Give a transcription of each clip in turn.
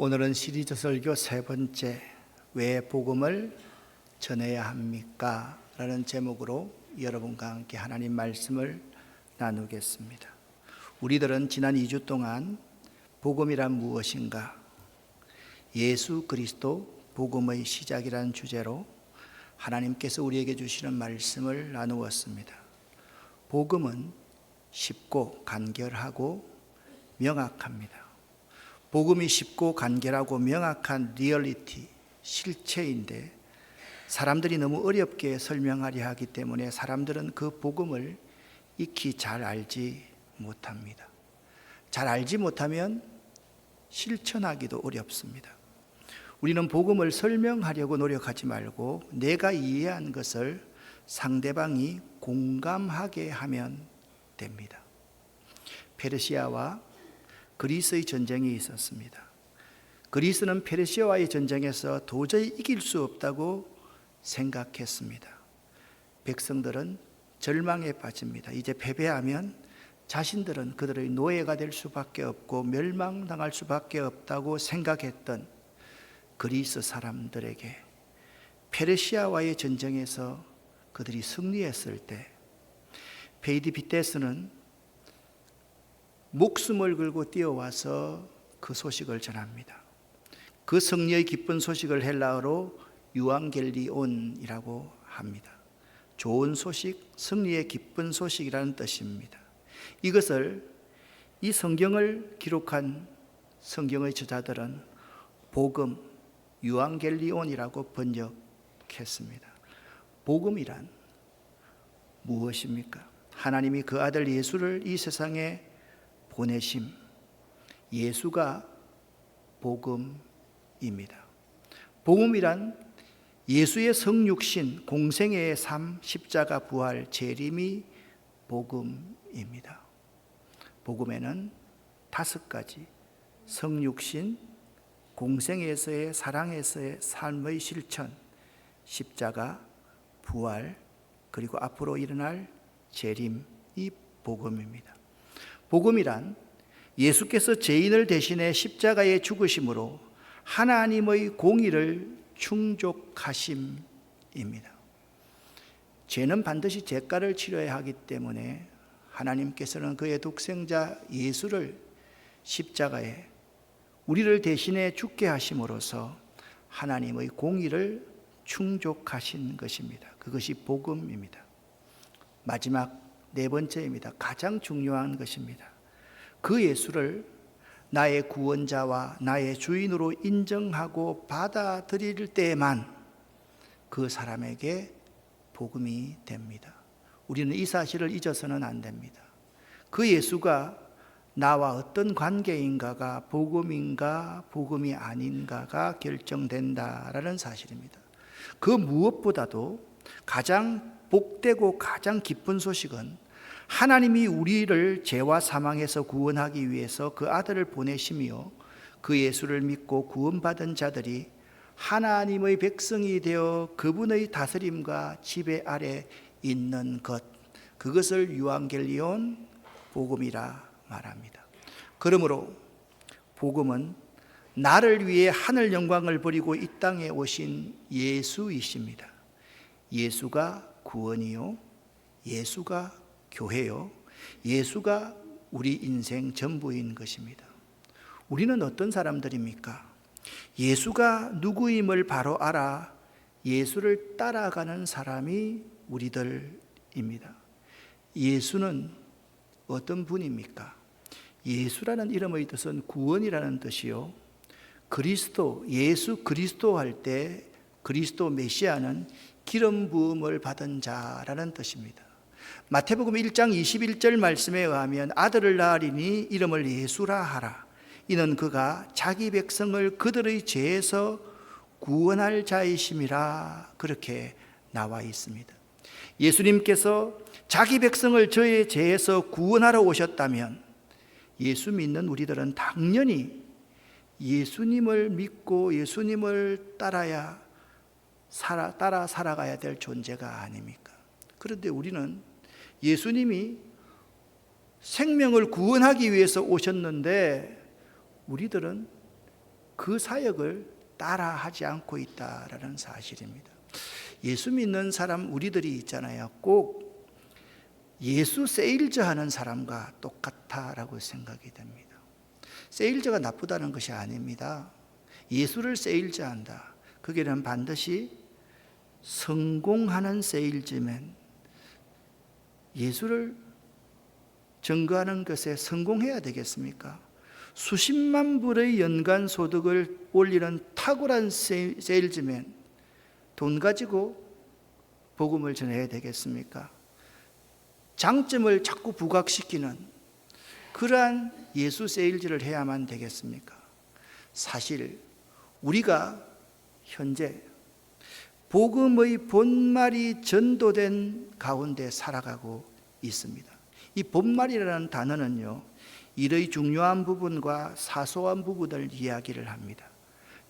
오늘은 시리즈 설교 세 번째, 왜 복음을 전해야 합니까? 라는 제목으로 여러분과 함께 하나님 말씀을 나누겠습니다. 우리들은 지난 2주 동안 복음이란 무엇인가, 예수 그리스도 복음의 시작이라는 주제로 하나님께서 우리에게 주시는 말씀을 나누었습니다. 복음은 쉽고 간결하고 명확합니다. 복음이 쉽고 간결하고 명확한 리얼리티, 실체인데 사람들이 너무 어렵게 설명하려 하기 때문에 사람들은 그 복음을 익히 잘 알지 못합니다. 잘 알지 못하면 실천하기도 어렵습니다. 우리는 복음을 설명하려고 노력하지 말고 내가 이해한 것을 상대방이 공감하게 하면 됩니다. 페르시아와 그리스의 전쟁이 있었습니다. 그리스는 페르시아와의 전쟁에서 도저히 이길 수 없다고 생각했습니다. 백성들은 절망에 빠집니다. 이제 패배하면 자신들은 그들의 노예가 될 수밖에 없고 멸망당할 수밖에 없다고 생각했던 그리스 사람들에게 페르시아와의 전쟁에서 그들이 승리했을 때 페이디피테스는 목숨을 걸고 뛰어와서 그 소식을 전합니다. 그 승리의 기쁜 소식을 헬라어로 유앙겔리온이라고 합니다. 좋은 소식, 승리의 기쁜 소식이라는 뜻입니다. 이것을 이 성경을 기록한 성경의 저자들은 복음, 유앙겔리온이라고 번역했습니다. 복음이란 무엇입니까? 하나님이 그 아들 예수를 이 세상에 보내심, 예수가 복음입니다. 복음이란 예수의 성육신, 공생애의 삶, 십자가 부활, 재림이 복음입니다. 복음에는 5가지, 성육신, 공생에서의 사랑에서의 삶의 실천, 십자가, 부활, 그리고 앞으로 일어날 재림이 복음입니다. 복음이란 예수께서 죄인을 대신해 십자가에 죽으심으로 하나님의 공의를 충족하심입니다. 죄는 반드시 대가를 치러야 하기 때문에 하나님께서는 그의 독생자 예수를 십자가에 우리를 대신해 죽게 하심으로써 하나님의 공의를 충족하신 것입니다. 그것이 복음입니다. 마지막 4번째입니다. 가장 중요한 것입니다. 그 예수를 나의 구원자와 나의 주인으로 인정하고 받아들일 때에만 그 사람에게 복음이 됩니다. 우리는 이 사실을 잊어서는 안 됩니다. 그 예수가 나와 어떤 관계인가가 복음인가 복음이 아닌가가 결정된다라는 사실입니다. 그 무엇보다도 가장 복되고 가장 기쁜 소식은 하나님이 우리를 죄와 사망에서 구원하기 위해서 그 아들을 보내시며 그 예수를 믿고 구원받은 자들이 하나님의 백성이 되어 그분의 다스림과 지배 아래 있는 것, 그것을 유앙겔리온 복음이라 말합니다. 그러므로 복음은 나를 위해 하늘 영광을 버리고 이 땅에 오신 예수이십니다. 예수가 구원이요, 예수가 교회요, 예수가 우리 인생 전부인 것입니다. 우리는 어떤 사람들입니까? 예수가 누구임을 바로 알아 예수를 따라가는 사람이 우리들입니다. 예수는 어떤 분입니까? 예수라는 이름의 뜻은 구원이라는 뜻이요, 그리스도, 예수 그리스도 할 때 그리스도 메시아는 기름 부음을 받은 자라는 뜻입니다. 마태복음 1장 21절 말씀에 의하면 아들을 낳으리니 이름을 예수라 하라. 이는 그가 자기 백성을 그들의 죄에서 구원할 자이심이라, 그렇게 나와 있습니다. 예수님께서 자기 백성을 저의 죄에서 구원하러 오셨다면 예수 믿는 우리들은 당연히 예수님을 믿고 예수님을 따라 살아가야 될 존재가 아닙니까? 그런데 우리는 예수님이 생명을 구원하기 위해서 오셨는데 우리들은 그 사역을 따라하지 않고 있다라는 사실입니다. 예수 믿는 사람 우리들이 있잖아요. 꼭 예수 세일즈 하는 사람과 똑같다라고 생각이 됩니다. 세일즈가 나쁘다는 것이 아닙니다. 예수를 세일즈한다. 거기는 반드시 성공하는 세일즈맨, 예수를 증거하는 것에 성공해야 되겠습니까? 수십만 불의 연간 소득을 올리는 탁월한 세일즈맨, 돈 가지고 복음을 전해야 되겠습니까? 장점을 자꾸 부각시키는 그러한 예수 세일즈를 해야만 되겠습니까? 사실 우리가 현재 복음의 본말이 전도된 가운데 살아가고 있습니다. 이 본말이라는 단어는요, 일의 중요한 부분과 사소한 부분을 이야기를 합니다.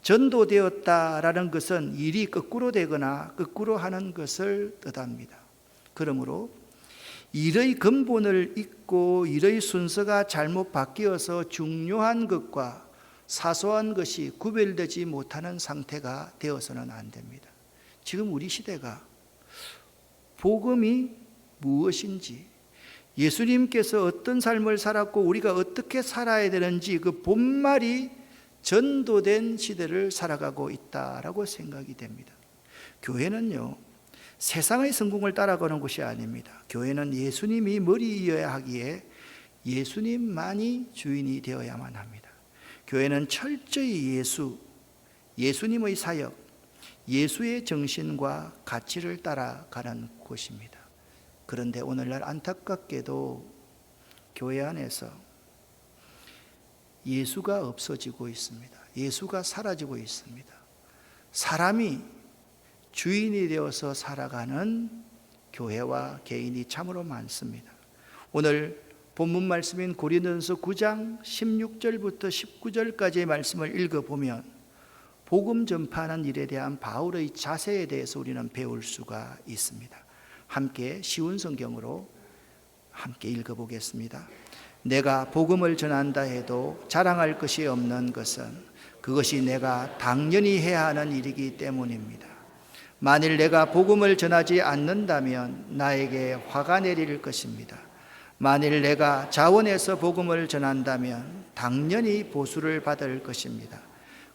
전도되었다라는 것은 일이 거꾸로 되거나 거꾸로 하는 것을 뜻합니다. 그러므로 일의 근본을 잊고 일의 순서가 잘못 바뀌어서 중요한 것과 사소한 것이 구별되지 못하는 상태가 되어서는 안 됩니다. 지금 우리 시대가 복음이 무엇인지, 예수님께서 어떤 삶을 살았고 우리가 어떻게 살아야 되는지 그 본말이 전도된 시대를 살아가고 있다라고 생각이 됩니다. 교회는요, 세상의 성공을 따라가는 것이 아닙니다. 교회는 예수님이 머리이어야 하기에 예수님만이 주인이 되어야만 합니다. 교회는 철저히 예수님의 사역, 예수의 정신과 가치를 따라가는 곳입니다. 그런데 오늘날 안타깝게도 교회 안에서 예수가 없어지고 있습니다. 예수가 사라지고 있습니다. 사람이 주인이 되어서 살아가는 교회와 개인이 참으로 많습니다. 오늘 본문 말씀인 고린도전서 9장 16절부터 19절까지의 말씀을 읽어보면 복음 전파하는 일에 대한 바울의 자세에 대해서 우리는 배울 수가 있습니다. 함께 쉬운 성경으로 함께 읽어보겠습니다. 내가 복음을 전한다 해도 자랑할 것이 없는 것은 그것이 내가 당연히 해야 하는 일이기 때문입니다. 만일 내가 복음을 전하지 않는다면 나에게 화가 내릴 것입니다. 만일 내가 자원해서 복음을 전한다면 당연히 보수를 받을 것입니다.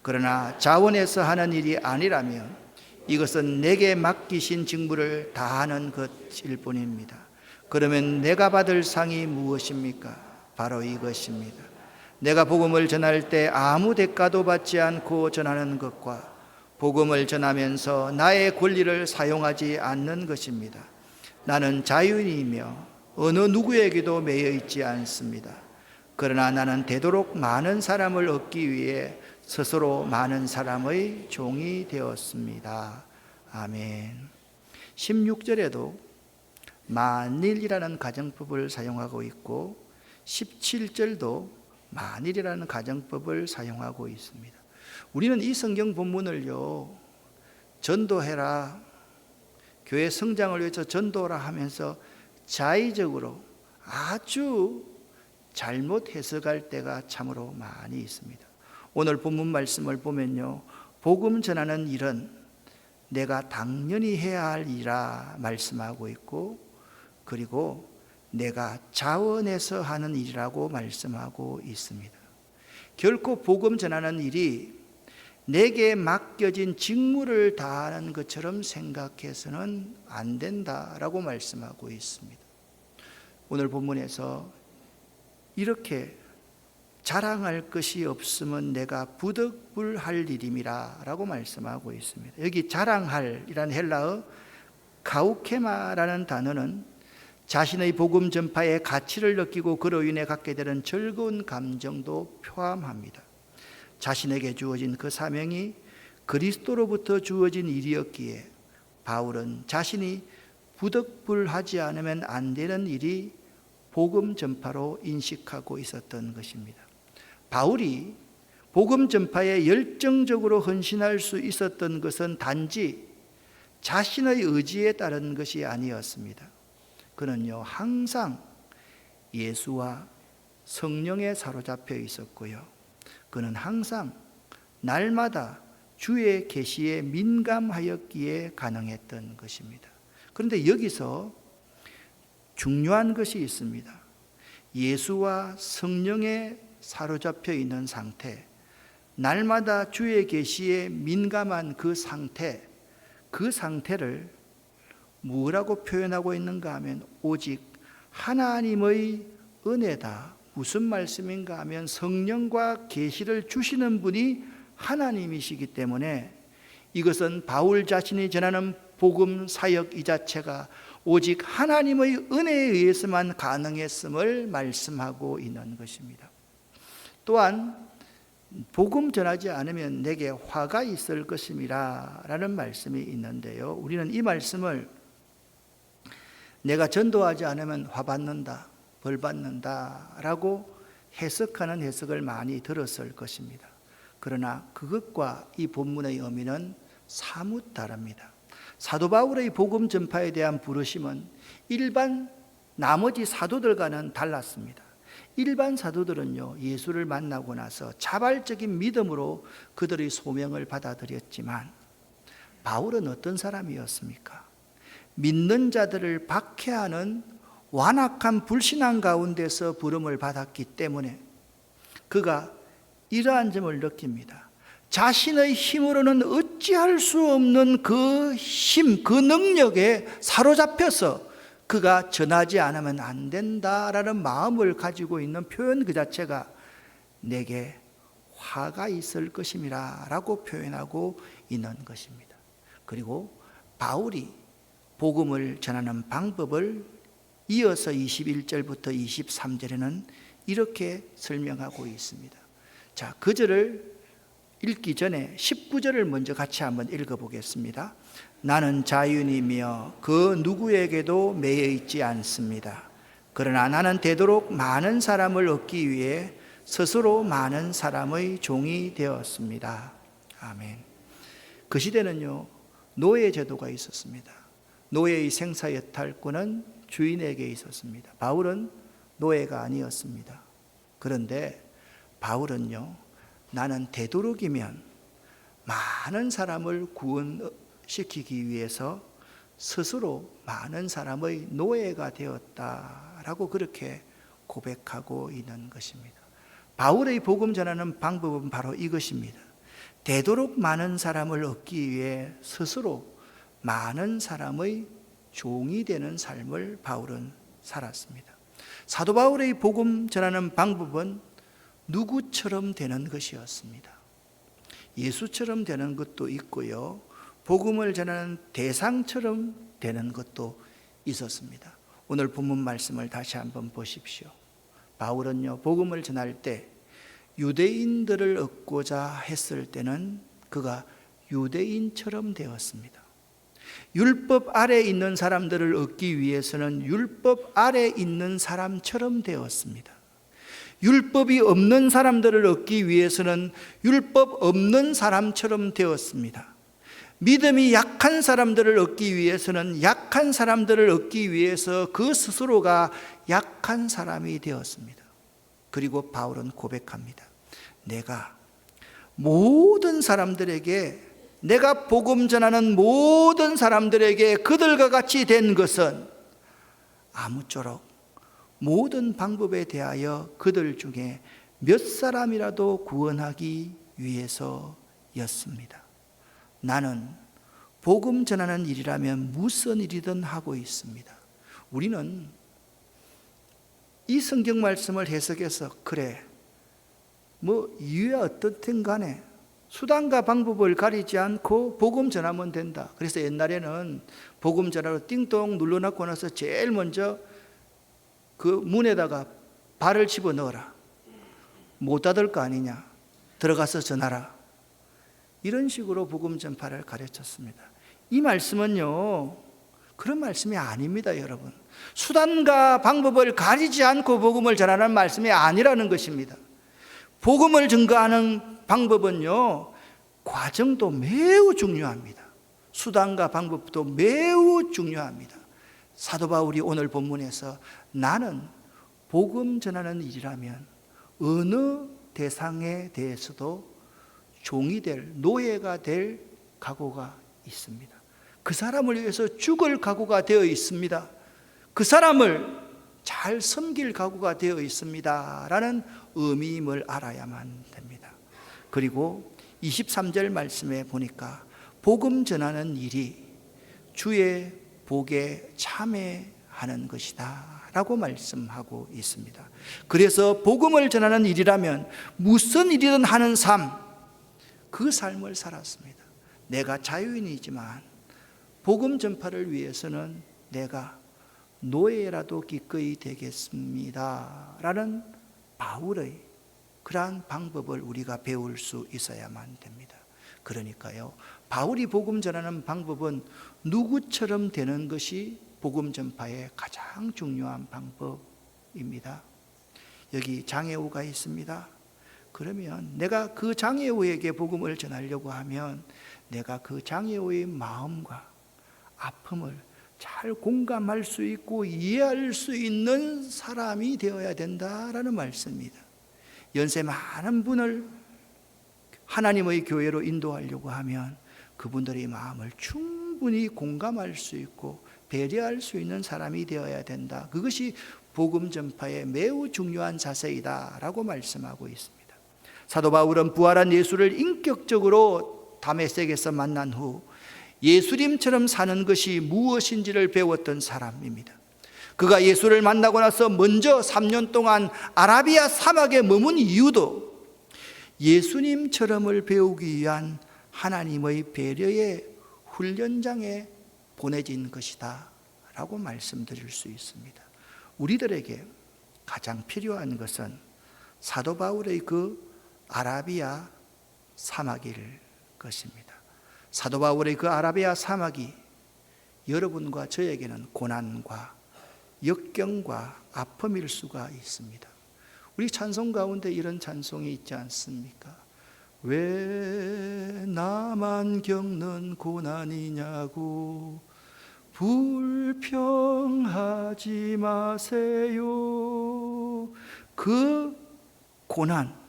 그러나 자원해서 하는 일이 아니라면 이것은 내게 맡기신 직무를 다하는 것일 뿐입니다. 그러면 내가 받을 상이 무엇입니까? 바로 이것입니다. 내가 복음을 전할 때 아무 대가도 받지 않고 전하는 것과 복음을 전하면서 나의 권리를 사용하지 않는 것입니다. 나는 자유인이며 어느 누구에게도 매여 있지 않습니다. 그러나 나는 되도록 많은 사람을 얻기 위해 스스로 많은 사람의 종이 되었습니다. 아멘. 16절에도 만일이라는 가정법을 사용하고 있고 17절도 만일이라는 가정법을 사용하고 있습니다. 우리는 이 성경 본문을요, 전도해라, 교회 성장을 위해서 전도라 하면서 자의적으로 아주 잘못 해석할 때가 참으로 많이 있습니다. 오늘 본문 말씀을 보면요, 복음 전하는 일은 내가 당연히 해야 할 일이라 말씀하고 있고, 그리고 내가 자원해서 하는 일이라고 말씀하고 있습니다. 결코 복음 전하는 일이 내게 맡겨진 직무를 다하는 것처럼 생각해서는 안 된다라고 말씀하고 있습니다. 오늘 본문에서 이렇게 자랑할 것이 없으면 내가 부득불할 일임이라 라고 말씀하고 있습니다. 여기 자랑할 이라는 헬라어 가우케마라는 단어는 자신의 복음 전파의 가치를 느끼고 그로 인해 갖게 되는 즐거운 감정도 포함합니다. 자신에게 주어진 그 사명이 그리스도로부터 주어진 일이었기에 바울은 자신이 부득불하지 않으면 안 되는 일이 복음 전파로 인식하고 있었던 것입니다. 바울이 복음 전파에 열정적으로 헌신할 수 있었던 것은 단지 자신의 의지에 따른 것이 아니었습니다. 그는요, 항상 예수와 성령에 사로잡혀 있었고요, 그는 항상 날마다 주의 계시에 민감하였기에 가능했던 것입니다. 그런데 여기서 중요한 것이 있습니다. 예수와 성령에 사로잡혀 있는 상태, 날마다 주의 계시에 민감한 그 상태를 뭐라고 표현하고 있는가 하면 오직 하나님의 은혜다. 무슨 말씀인가 하면 성령과 계시를 주시는 분이 하나님이시기 때문에 이것은 바울 자신이 전하는 복음 사역 이 자체가 오직 하나님의 은혜에 의해서만 가능했음을 말씀하고 있는 것입니다. 또한 복음 전하지 않으면 내게 화가 있을 것임이라 라는 말씀이 있는데요, 우리는 이 말씀을 내가 전도하지 않으면 화 받는다, 벌 받는다 라고 해석하는 해석을 많이 들었을 것입니다. 그러나 그것과 이 본문의 의미는 사뭇 다릅니다. 사도 바울의 복음 전파에 대한 부르심은 일반 나머지 사도들과는 달랐습니다. 일반 사도들은요, 예수를 만나고 나서 자발적인 믿음으로 그들의 소명을 받아들였지만 바울은 어떤 사람이었습니까? 믿는 자들을 박해하는 완악한 불신앙 가운데서 부름을 받았기 때문에 그가 이러한 점을 느낍니다. 자신의 힘으로는 어찌할 수 없는 그 힘, 그 능력에 사로잡혀서 그가 전하지 않으면 안 된다라는 마음을 가지고 있는 표현 그 자체가 내게 화가 있을 것임이라 라고 표현하고 있는 것입니다. 그리고 바울이 복음을 전하는 방법을 이어서 21절부터 23절에는 이렇게 설명하고 있습니다. 자, 그 절을 읽기 전에 19절을 먼저 같이 한번 읽어보겠습니다. 나는 자유인이며 그 누구에게도 매여 있지 않습니다. 그러나 나는 되도록 많은 사람을 얻기 위해 스스로 많은 사람의 종이 되었습니다. 아멘. 그 시대는요, 노예 제도가 있었습니다. 노예의 생사여탈권은 주인에게 있었습니다. 바울은 노예가 아니었습니다. 그런데 바울은요, 나는 되도록이면 많은 사람을 구원시키기 위해서 스스로 많은 사람의 노예가 되었다라고 그렇게 고백하고 있는 것입니다. 바울의 복음 전하는 방법은 바로 이것입니다. 되도록 많은 사람을 얻기 위해 스스로 많은 사람의 종이 되는 삶을 바울은 살았습니다. 사도 바울의 복음 전하는 방법은 누구처럼 되는 것이었습니다. 예수처럼 되는 것도 있고요, 복음을 전하는 대상처럼 되는 것도 있었습니다. 오늘 본문 말씀을 다시 한번 보십시오. 바울은요, 복음을 전할 때 유대인들을 얻고자 했을 때는 그가 유대인처럼 되었습니다. 율법 아래 있는 사람들을 얻기 위해서는 율법 아래 있는 사람처럼 되었습니다. 율법이 없는 사람들을 얻기 위해서는 율법 없는 사람처럼 되었습니다. 믿음이 약한 사람들을 얻기 위해서는 약한 사람들을 얻기 위해서 그 스스로가 약한 사람이 되었습니다. 그리고 바울은 고백합니다. 내가 모든 사람들에게, 내가 복음 전하는 모든 사람들에게 그들과 같이 된 것은 아무쪼록 모든 방법에 대하여 그들 중에 몇 사람이라도 구원하기 위해서였습니다. 나는 복음 전하는 일이라면 무슨 일이든 하고 있습니다. 우리는 이 성경 말씀을 해석해서 그래, 이유야 어떻든 간에 수단과 방법을 가리지 않고 복음 전하면 된다. 그래서 옛날에는 복음 전하러 띵동 눌러놓고 나서 제일 먼저 그 문에다가 발을 집어넣어라. 못 닫을 거 아니냐. 들어가서 전하라. 이런 식으로 복음 전파를 가르쳤습니다. 이 말씀은요, 그런 말씀이 아닙니다, 여러분. 수단과 방법을 가리지 않고 복음을 전하는 말씀이 아니라는 것입니다. 복음을 증거하는 방법은요, 과정도 매우 중요합니다. 수단과 방법도 매우 중요합니다. 사도 바울이 오늘 본문에서 나는 복음 전하는 일이라면 어느 대상에 대해서도 종이 될, 노예가 될 각오가 있습니다. 그 사람을 위해서 죽을 각오가 되어 있습니다. 그 사람을 잘 섬길 각오가 되어 있습니다 라는 의미임을 알아야만 됩니다. 그리고 23절 말씀에 보니까 복음 전하는 일이 주의 복에 참여하는 것이다 라고 말씀하고 있습니다. 그래서 복음을 전하는 일이라면 무슨 일이든 하는 삶, 그 삶을 살았습니다. 내가 자유인이지만 복음 전파를 위해서는 내가 노예라도 기꺼이 되겠습니다 라는 바울의 그러한 방법을 우리가 배울 수 있어야만 됩니다. 그러니까요, 바울이 복음 전하는 방법은 누구처럼 되는 것이 복음 전파의 가장 중요한 방법입니다. 여기 장애우가 있습니다. 그러면 내가 그 장애우에게 복음을 전하려고 하면 내가 그 장애우의 마음과 아픔을 잘 공감할 수 있고 이해할 수 있는 사람이 되어야 된다라는 말씀입니다. 연세 많은 분을 하나님의 교회로 인도하려고 하면 그분들의 마음을 충분히 공감할 수 있고 배려할 수 있는 사람이 되어야 된다. 그것이 복음 전파의 매우 중요한 자세이다라고 말씀하고 있습니다. 사도 바울은 부활한 예수를 인격적으로 다메섹에서 만난 후 예수님처럼 사는 것이 무엇인지를 배웠던 사람입니다. 그가 예수를 만나고 나서 먼저 3년 동안 아라비아 사막에 머문 이유도 예수님처럼을 배우기 위한 하나님의 배려의 훈련장에 보내진 것이다 라고 말씀드릴 수 있습니다. 우리들에게 가장 필요한 것은 사도 바울의 그 아라비아 사막일 것입니다. 사도 바울의 그 아라비아 사막이 여러분과 저에게는 고난과 역경과 아픔일 수가 있습니다. 우리 찬송 가운데 이런 찬송이 있지 않습니까? 왜 나만 겪는 고난이냐고 불평하지 마세요. 그 고난,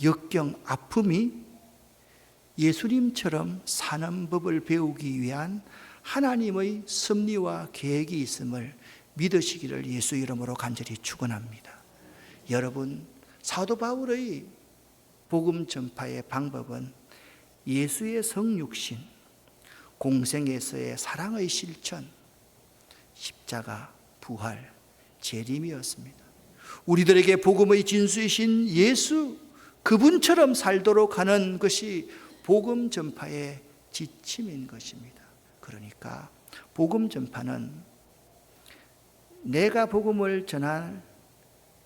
역경, 아픔이 예수님처럼 사는 법을 배우기 위한 하나님의 섭리와 계획이 있음을 믿으시기를 예수 이름으로 간절히 축원합니다. 여러분, 사도 바울의 복음 전파의 방법은 예수의 성육신, 공생에서의 사랑의 실천, 십자가, 부활, 재림이었습니다. 우리들에게 복음의 진수이신 예수, 그분처럼 살도록 하는 것이 복음 전파의 지침인 것입니다. 그러니까 복음 전파는 내가 복음을 전할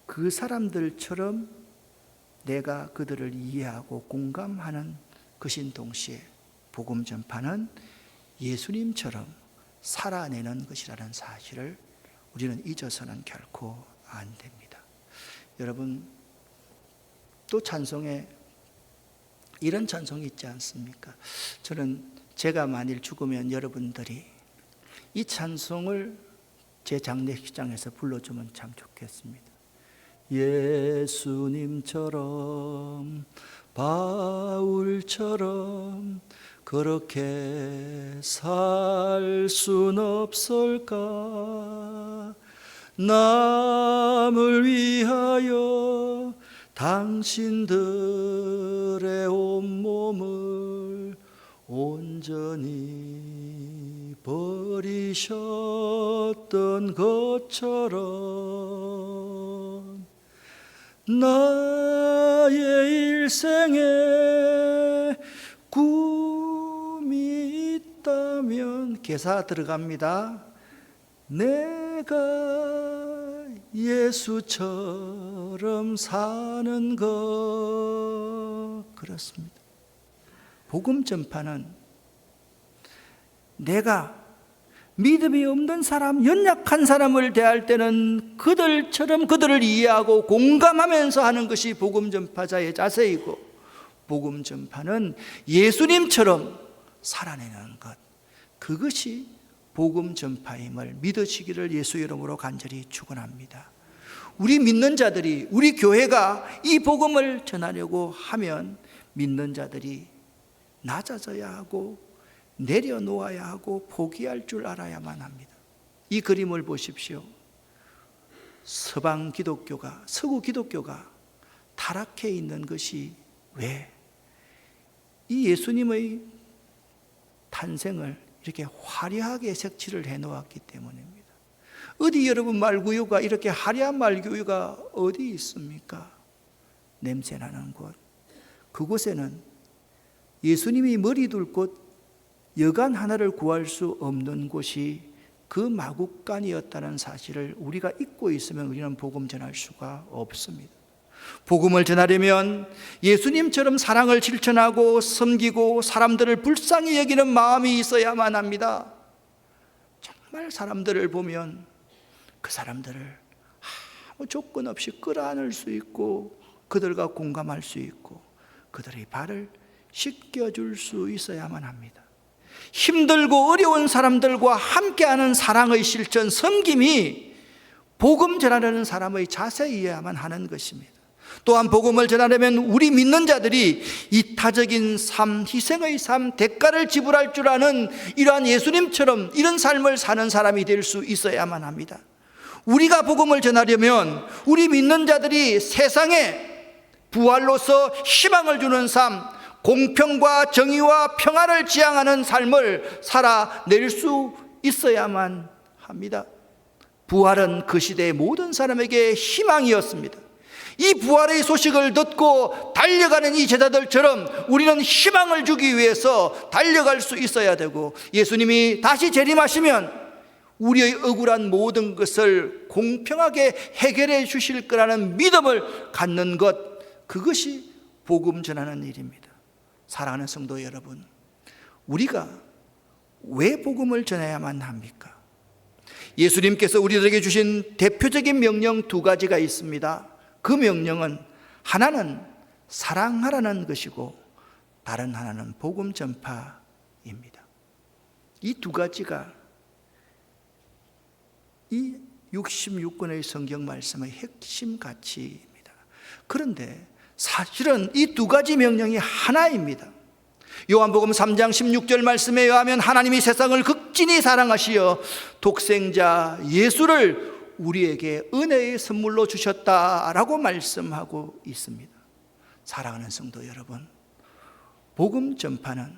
그 사람들처럼 내가 그들을 이해하고 공감하는 것인 동시에 복음 전파는 예수님처럼 살아내는 것이라는 사실을 우리는 잊어서는 결코 안 됩니다. 여러분, 또 찬송에 이런 찬송이 있지 않습니까? 저는 제가 만일 죽으면 여러분들이 이 찬송을 제 장례식장에서 불러주면 참 좋겠습니다. 예수님처럼 바울처럼 그렇게 살 순 없을까? 남을 위하여 당신들의 온몸을 온전히 버리셨던 것처럼 나의 일생에 꿈이 있다면 개사 들어갑니다. 내가 예수처럼 사는 것. 그렇습니다. 복음 전파는 내가 믿음이 없는 사람, 연약한 사람을 대할 때는 그들처럼 그들을 이해하고 공감하면서 하는 것이 복음 전파자의 자세이고, 복음 전파는 예수님처럼 살아내는 것, 그것이 복음 전파임을 믿으시기를 예수 이름으로 간절히 축원합니다. 우리 믿는 자들이, 우리 교회가 이 복음을 전하려고 하면 믿는 자들이 낮아져야 하고 내려놓아야 하고 포기할 줄 알아야만 합니다. 이 그림을 보십시오. 서방 기독교가, 서구 기독교가 타락해 있는 것이 왜? 이 예수님의 탄생을 이렇게 화려하게 색칠을 해 놓았기 때문입니다. 어디 여러분 말구유가 이렇게 화려한 말구유가 어디 있습니까? 냄새나는 곳. 그곳에는 예수님이 머리 둘 곳 여간 하나를 구할 수 없는 곳이 그 마국간이었다는 사실을 우리가 잊고 있으면 우리는 복음 전할 수가 없습니다. 복음을 전하려면 예수님처럼 사랑을 실천하고 섬기고 사람들을 불쌍히 여기는 마음이 있어야만 합니다. 정말 사람들을 보면 그 사람들을 아무 조건 없이 끌어안을 수 있고 그들과 공감할 수 있고 그들의 발을 씻겨줄 수 있어야만 합니다. 힘들고 어려운 사람들과 함께하는 사랑의 실천, 섬김이 복음 전하려는 사람의 자세이어야만 하는 것입니다. 또한 복음을 전하려면 우리 믿는 자들이 이타적인 삶, 희생의 삶, 대가를 지불할 줄 아는 이러한 예수님처럼 이런 삶을 사는 사람이 될 수 있어야만 합니다. 우리가 복음을 전하려면 우리 믿는 자들이 세상에 부활로서 희망을 주는 삶, 공평과 정의와 평화를 지향하는 삶을 살아낼 수 있어야만 합니다. 부활은 그 시대의 모든 사람에게 희망이었습니다. 이 부활의 소식을 듣고 달려가는 이 제자들처럼 우리는 희망을 주기 위해서 달려갈 수 있어야 되고, 예수님이 다시 재림하시면 우리의 억울한 모든 것을 공평하게 해결해 주실 거라는 믿음을 갖는 것, 그것이 복음 전하는 일입니다. 사랑하는 성도 여러분, 우리가 왜 복음을 전해야만 합니까? 예수님께서 우리들에게 주신 대표적인 명령 두 가지가 있습니다. 그 명령은 하나는 사랑하라는 것이고 다른 하나는 복음 전파입니다. 이 두 가지가 이 66권의 성경 말씀의 핵심 가치입니다. 그런데 사실은 이 두 가지 명령이 하나입니다. 요한복음 3장 16절 말씀에 의하면 하나님이 세상을 극진히 사랑하시어 독생자 예수를 우리에게 은혜의 선물로 주셨다라고 말씀하고 있습니다. 사랑하는 성도 여러분, 복음 전파는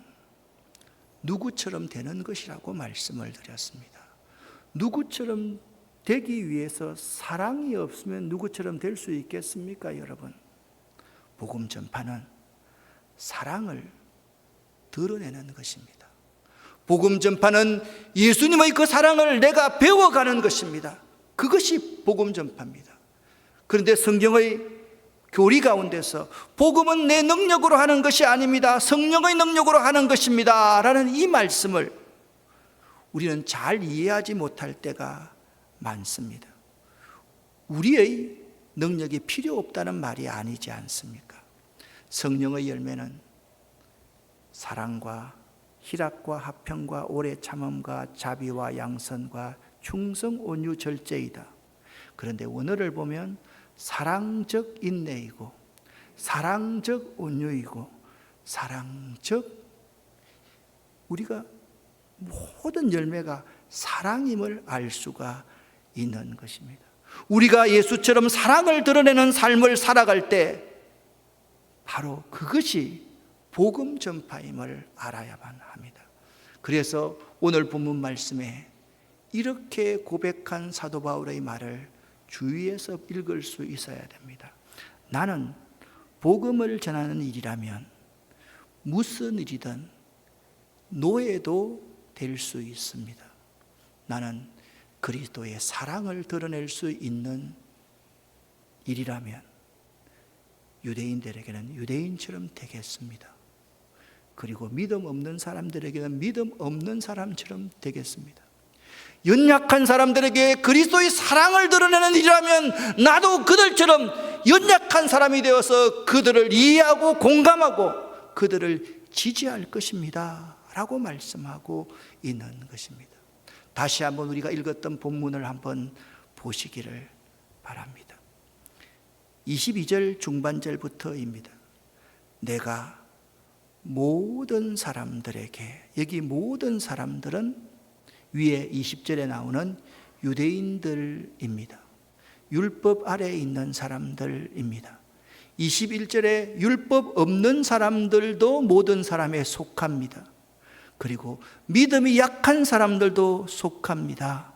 누구처럼 되는 것이라고 말씀을 드렸습니다. 누구처럼 되기 위해서 사랑이 없으면 누구처럼 될 수 있겠습니까, 여러분? 복음 전파는 사랑을 드러내는 것입니다. 복음 전파는 예수님의 그 사랑을 내가 배워가는 것입니다. 그것이 복음 전파입니다. 그런데 성경의 교리 가운데서 복음은 내 능력으로 하는 것이 아닙니다, 성령의 능력으로 하는 것입니다 라는 이 말씀을 우리는 잘 이해하지 못할 때가 많습니다. 우리의 능력이 필요 없다는 말이 아니지 않습니까? 성령의 열매는 사랑과 희락과 화평과 오래 참음과 자비와 양선과 충성 온유 절제이다. 그런데 원어를 보면 사랑적 인내이고 사랑적 온유이고 사랑적, 우리가 모든 열매가 사랑임을 알 수가 있는 것입니다. 우리가 예수처럼 사랑을 드러내는 삶을 살아갈 때 바로 그것이 복음 전파임을 알아야만 합니다. 그래서 오늘 본문 말씀에 이렇게 고백한 사도 바울의 말을 주위에서 읽을 수 있어야 됩니다. 나는 복음을 전하는 일이라면 무슨 일이든 노예도 될 수 있습니다. 나는 그리스도의 사랑을 드러낼 수 있는 일이라면 유대인들에게는 유대인처럼 되겠습니다. 그리고 믿음 없는 사람들에게는 믿음 없는 사람처럼 되겠습니다. 연약한 사람들에게 그리스도의 사랑을 드러내는 일이라면 나도 그들처럼 연약한 사람이 되어서 그들을 이해하고 공감하고 그들을 지지할 것입니다 라고 말씀하고 있는 것입니다. 다시 한번 우리가 읽었던 본문을 한번 보시기를 바랍니다. 22절 중반절부터입니다. 내가 모든 사람들에게, 여기 모든 사람들은 위에 20절에 나오는 유대인들입니다. 율법 아래에 있는 사람들입니다. 21절에 율법 없는 사람들도 모든 사람에 속합니다. 그리고 믿음이 약한 사람들도 속합니다.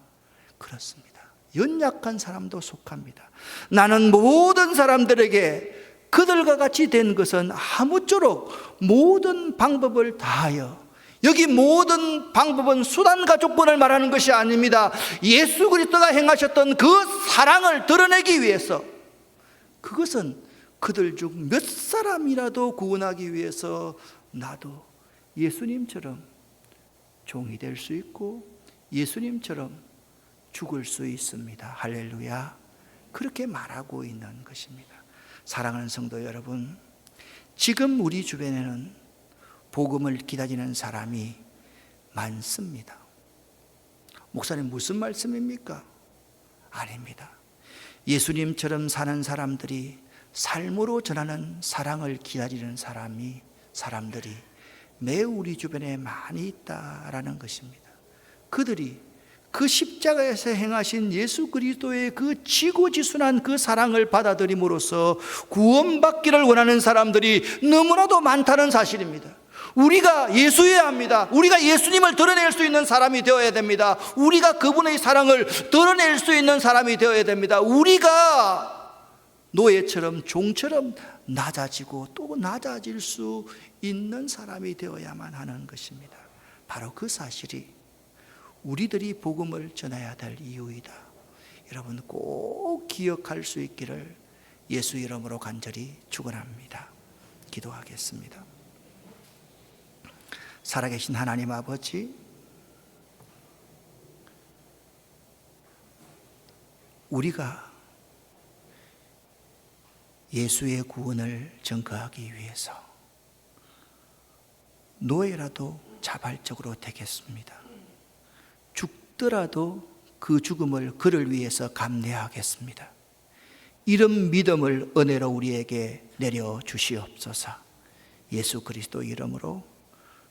그렇습니다. 연약한 사람도 속합니다. 나는 모든 사람들에게 그들과 같이 된 것은 아무쪼록 모든 방법을 다하여, 여기 모든 방법은 수단과 조건을 말하는 것이 아닙니다. 예수 그리스도가 행하셨던 그 사랑을 드러내기 위해서, 그것은 그들 중 몇 사람이라도 구원하기 위해서 나도 예수님처럼 종이 될 수 있고 예수님처럼 죽을 수 있습니다. 할렐루야. 그렇게 말하고 있는 것입니다. 사랑하는 성도 여러분, 지금 우리 주변에는 복음을 기다리는 사람이 많습니다. 목사님, 무슨 말씀입니까? 아닙니다. 예수님처럼 사는 사람들이, 삶으로 전하는 사랑을 기다리는 사람들이 매우 우리 주변에 많이 있다라는 것입니다. 그들이 그 십자가에서 행하신 예수 그리스도의 그 지고지순한 그 사랑을 받아들임으로써 구원받기를 원하는 사람들이 너무나도 많다는 사실입니다. 우리가 예수여야 합니다. 우리가 예수님을 드러낼 수 있는 사람이 되어야 됩니다. 우리가 그분의 사랑을 드러낼 수 있는 사람이 되어야 됩니다. 우리가 노예처럼, 종처럼 낮아지고 또 낮아질 수 있는 사람이 되어야만 하는 것입니다. 바로 그 사실이 우리들이 복음을 전해야 될 이유이다. 여러분 꼭 기억할 수 있기를 예수 이름으로 간절히 축원합니다. 기도하겠습니다. 살아계신 하나님 아버지, 우리가 예수의 구원을 전거하기 위해서 노예라도 자발적으로 되겠습니다. 죽더라도 그 죽음을 그를 위해서 감내하겠습니다. 이런 믿음을 은혜로 우리에게 내려 주시옵소서. 예수 그리스도 이름으로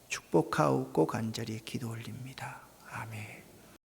축복하옵고 간절히 기도 올립니다. 아멘.